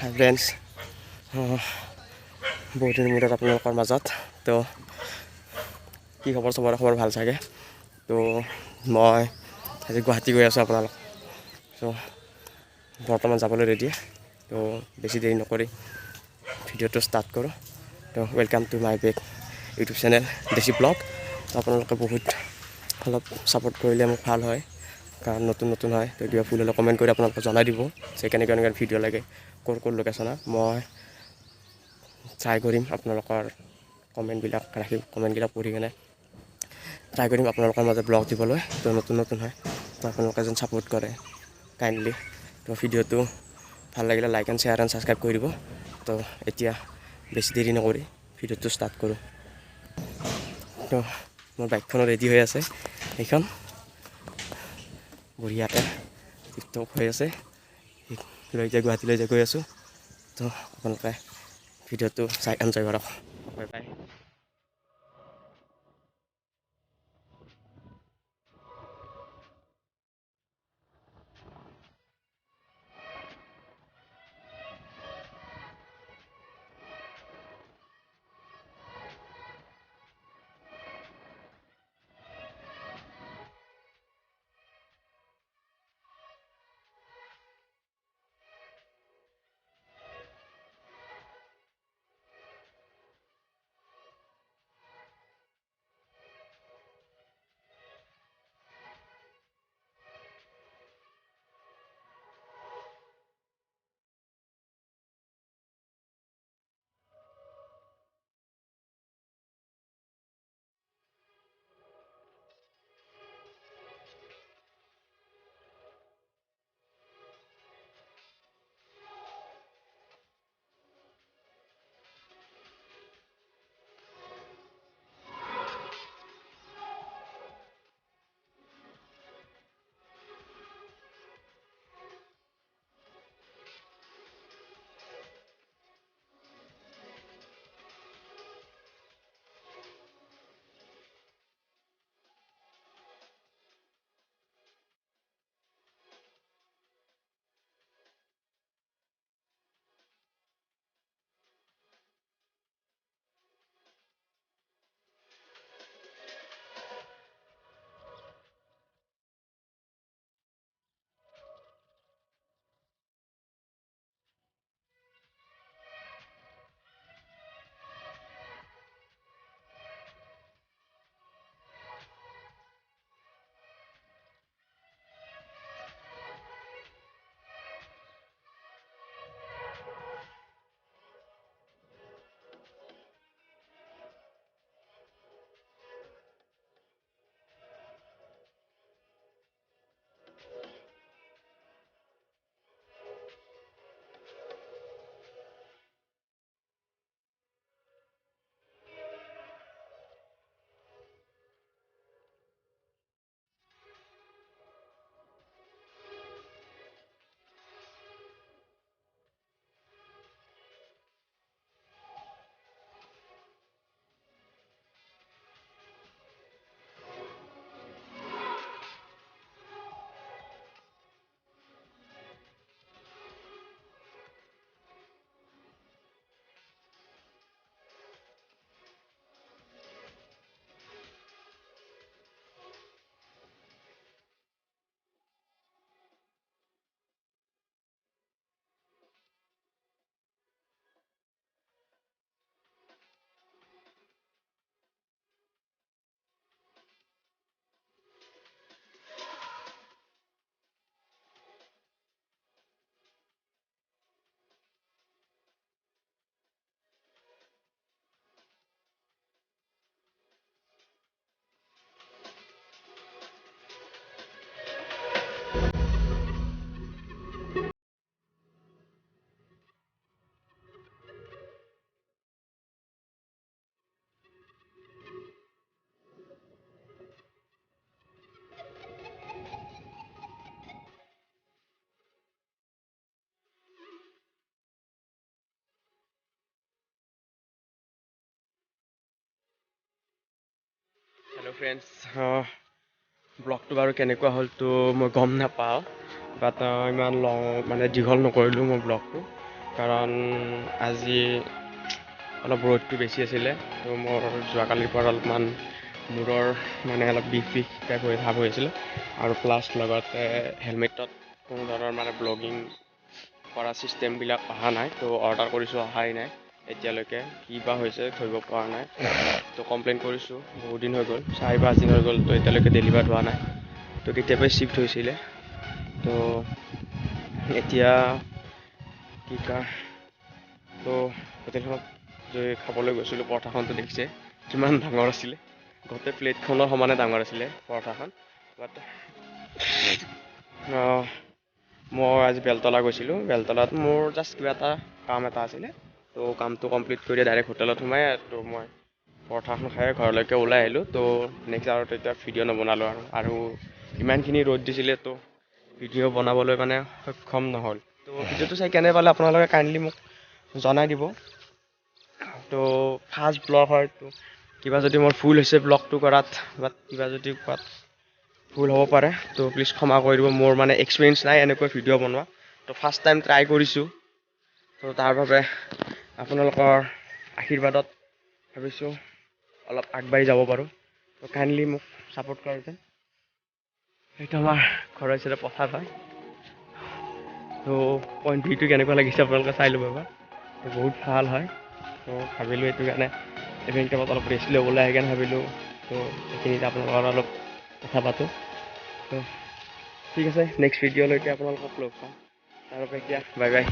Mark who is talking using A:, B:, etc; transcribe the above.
A: হাই friends, বহুত দিনৰ মূৰত আপোনালোকৰ মাজত তো কি খবৰ? চবৰে খবৰ ভাল চাগে। তো মই আজি গুৱাহাটী গৈ আছোঁ আপোনালোক। চ' বৰ্তমান যাবলৈ ৰেডি। তো বেছি দেৰি নকৰি ভিডিঅ'টো ষ্টাৰ্ট কৰোঁ। তো welcome to my back YouTube channel দেশী ব্লগ। তো আপোনালোকে বহুত অলপ ছাপোৰ্ট কৰিলে মোক ভাল হয়, কাৰণ নতুন হয়। তো কিবা ভুল হ'লে কমেণ্ট কৰি আপোনালোকে জনাই দিব যে কেনেকুৱা ভিডিঅ' লাগে, ক'ৰ লোকেশ্যনত। মই ট্ৰাই কৰিম আপোনালোকৰ কমেণ্টবিলাক পঢ়ি কিনে ট্ৰাই কৰিম আপোনালোকৰ মাজত ব্লগ দিবলৈ। তো নতুন হয়, তো আপোনালোকে যেন ছাপোৰ্ট কৰে কাইণ্ডলি। তো ভিডিঅ'টো ভাল লাগিলে like and share and subscribe কৰি দিব। তো এতিয়া বেছি দেৰি নকৰি ভিডিঅ'টো ষ্টাৰ্ট কৰোঁ। তো মোৰ বাইকখনো ৰেডি হৈ আছে, সেইখন বঢ়িয়াকৈ টিপটপ হৈ আছে। গুৱাহাটীলৈ গৈ আছোঁ। তো আপোনালোকে ভিডিঅ'টো চাই এনজয় কৰক। Bye bye. হেল্ল' ফ্ৰেণ্ডছ, ব্লগটো বাৰু কেনেকুৱা হ'লতো মই গম নাপাওঁ, বাট ইমান দীঘল নকৰিলোঁ মই ব্লগটো। কাৰণ আজি অলপ ৰ'দটো বেছি আছিলে, তো মোৰ যোৱাকালিৰ পৰা অলপমান মূৰৰ মানে অলপ বিষ টাইপ হৈ ভাৱ হৈ আছিলে, আৰু প্লাছ লগতে হেলমেটত কোনো ধৰণৰ মানে ব্লগিং কৰা ছিষ্টেমবিলাক অহা নাই, তো অৰ্ডাৰ কৰিছোঁ অহাই নাই এতিয়ালৈকে, কি বা হৈছে ধৰিব পৰা নাই। তো কমপ্লেইন কৰিছোঁ, বহুত দিন হৈ গ'ল, 4-5 দিন হৈ গ'ল, তো এতিয়ালৈকে ডেলিভাৰ হোৱা নাই। তো কেতিয়াবাই শ্বিফ্ট হৈছিলে, তো এতিয়া কি কয়, তো হোটেলখনত খাবলৈ গৈছিলোঁ, পৰঠাখনটো দেখিছে কিমান ডাঙৰ আছিলে, গোটেই প্লেটখনৰ সমানে ডাঙৰ আছিলে পৰঠাখন। বাট মই আজি বেলতলা গৈছিলোঁ, বেলতলাত মোৰ জাষ্ট কিবা এটা কাম এটা আছিলে, তো কামটো কমপ্লিট কৰি ডাইৰেক্ট হোটেলত সোমাই তো মই পৰঠাখন খাই ঘৰলৈকে ওলাই আহিলোঁ। তো নেক্সট আৰু তেতিয়া ভিডিঅ' নবনালোঁ আৰু ইমানখিনি ৰ'দ দিছিলে, তো ভিডিঅ' বনাবলৈ মানে সক্ষম নহ'ল। তো ভিডিঅ'টো চাই কেনে পালে আপোনালোকে কাইণ্ডলি মোক জনাই দিব। তো ফাৰ্ষ্ট ব্লগ হয়, তো কিবা যদি মোৰ ভুল হৈছে ব্লগটো কৰাত, বা কিবা যদি কোৱাত ভুল হ'ব পাৰে, তো প্লিজ ক্ষমা কৰি দিব। মোৰ মানে এক্সপিৰিয়েঞ্চ নাই এনেকৈ ভিডিঅ' বনোৱা, তো ফাৰ্ষ্ট টাইম ট্ৰাই কৰিছোঁ, তো তাৰ বাবে আপোনালোকৰ আশীৰ্বাদত ভাবিছোঁ অলপ আগবাঢ়ি যাব পাৰোঁ, তো কাইণ্ডলি মোক ছাপোৰ্ট কৰা যেন। সেইটো আমাৰ ঘৰৰ ওচৰতে পথাৰ হয়, তো পইণ্ট ভিউটো কেনেকুৱা লাগিছে আপোনালোকে চাই ল'ব এবাৰ, তো বহুত ভাল হয়। তো ভাবিলোঁ এইটো কাৰণে ইভিনিং টাইমত অলপ ৰেষ্ট ল'বলৈ আহি কাৰণে ভাবিলোঁ, তো এইখিনিতে আপোনালোকৰ অলপ কথা পাতোঁ। তো ঠিক আছে, নেক্সট ভিডিঅ'লৈকে আপোনালোকক লগ পাম, তাৰ বাবে এতিয়া বাই বাই।